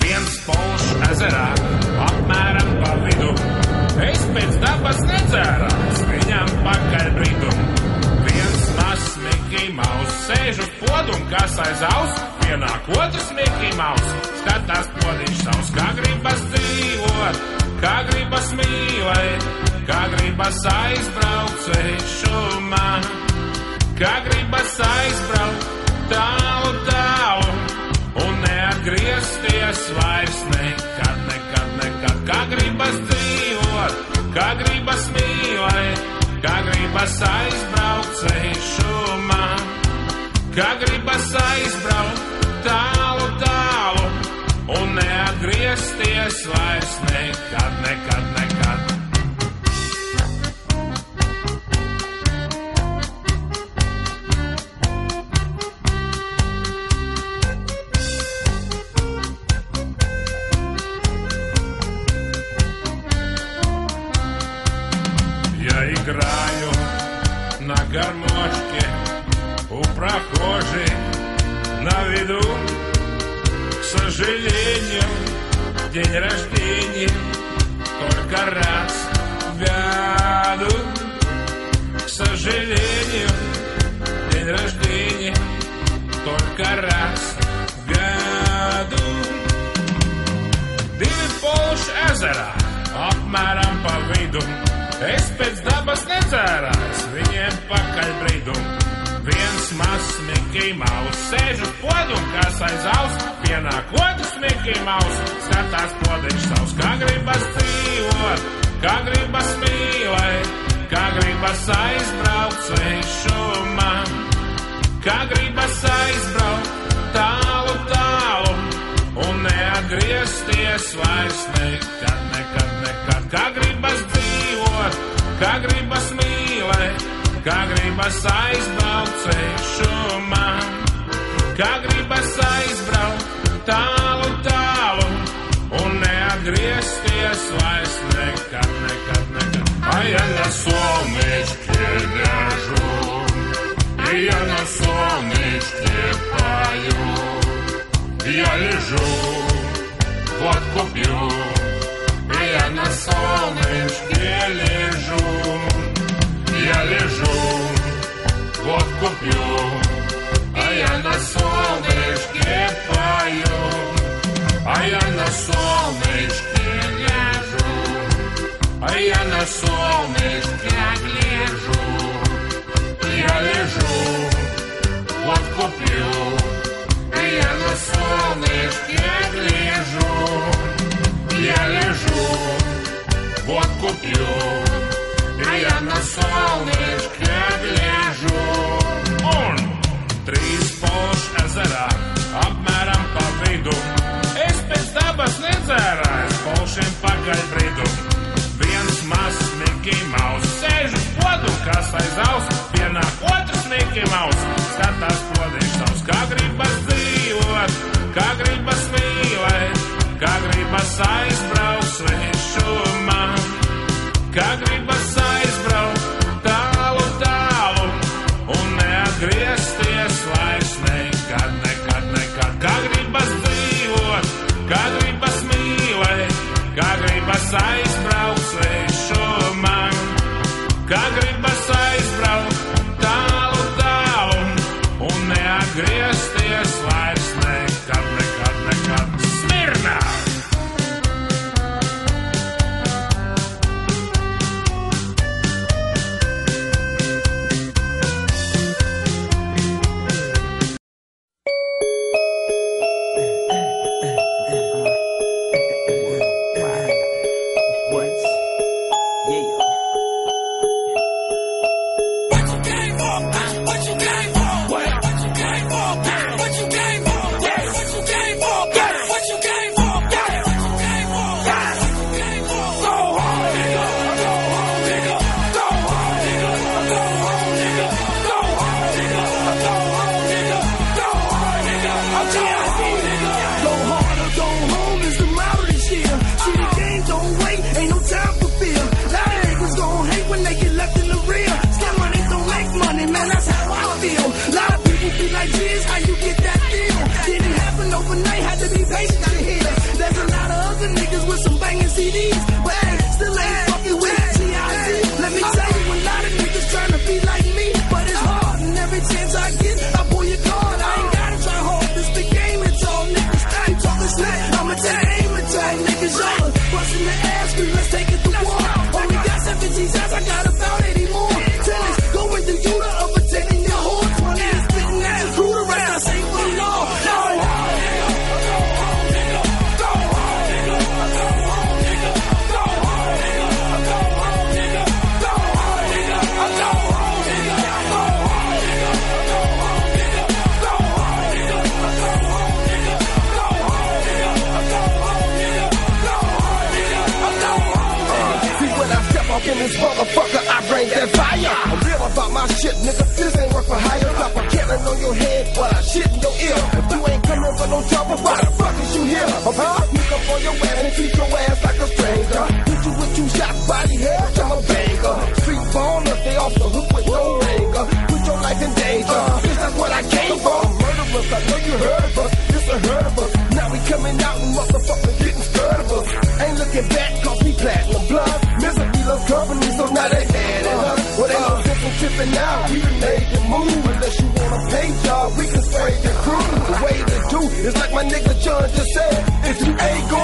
Viens polš ezerā, apmēram pa vidu. Es pēc dabas nedzērās, viņam pakaļ bridu. Viens mazs Mickey Mouse sēž uz podu un kas aiz aus. Pienāk otrs Mickey Mouse, skatās podiņš savs, kā gribas dzīvot, kā gribas mīlēt, kā gribas aizbraukt svešumā, kā gribas aizbraukt tālu, tālu un neatgriezties vairs nekad, nekad, nekad. Kā gribas dzīvot, kā gribas mīlēt, kā gribas aizbraukt svešumā, kā gribas aizbraukt tālu, tālu un neatgriezties vairs nekad, nekad, nekad. Играю на гармошке у прохожей на виду. К сожалению, день рождения только раз в году. К сожалению, день рождения только раз в году. Divi polši ezerā, apmēram pa vidu. Es pēc dabas nedzērās, viņiem pakaļ bridu. Viens mazs Mickey Mouse sēž uz podu un kas aiz aus. Pienāk otrs Mickey Mouse, skatās podiņš savs, kā gribas dzīvot, kā gribas mīlēt, kā gribas aizbraukt svešumā, kā gribas aizbraukt tālu, tālu un neatgriezties vairs nekad, nekad, nekad. Kā gribas dzīvot, kā gribas mīlēt, kā gribas aizbraukt svešumā, kā gribas aizbraukt tālu, tālu un neatgriezties vairs nekad, nekad, nekad. А я на солнышке лежу, и я на солнышке пою. Я лежу, водку пью, и я на солнышке лежу. Я лежу, водку пью, а я на солнышке пою. А я на солнышке лежу, а я на солнышке гляжу. Я лежу, водку пью, я на солнышке гляжу. Я лежу, водку пью, я на солнышке гляжу. Un trīs polši ezerā, apmēram pa vidu. Es pēc dabas nedzērās, polšiem pakaļ bridu. Viens mazs Mickey Mouse sēž uz podu, kas aiz aus. Pienāk otrs Mickey Mouse, skatās podiņš savs, kā gribas dzīvot, kā gribas mīlēt, kā gribas aizbraukt svešumā, kā gribas aizbraukt tālu, tālu un neatgriezties vairs nekad, nekad, nekad. Kā gribas dzīvot, kā gribas mīlēt, kā gribas aizbraukt svešumā, kā gribas aizbraukt tālu, tālu un neatgriezties vairs nekad, nekad, nekad. Smirnā! Like this, how you get that deal? Didn't happen overnight, had to be patient to hear. my shit, nigga. This ain't work for hire. Drop a cannon on your head while I shit in your ear. If you ain't coming for no trouble, why the fuck is you here? Sneak up on your ass and treat your ass like a stranger. Hit you with two shots, body head, I'm a banger. Street ballers, they off the hook with no anger. Put your life in danger. This is what I came for. Murderers, I know you heard of us. This a herd of us. Now we coming out and motherfuckers getting scared of us. Ain't looking back, cause we platinum blood. Misery loves company, so now they mad at us. Well, ain't no sense in tripping out. We done made the move. Unless you want a pay job, we can spray your crew. The way to do is like my nigga John just said. If you ain't going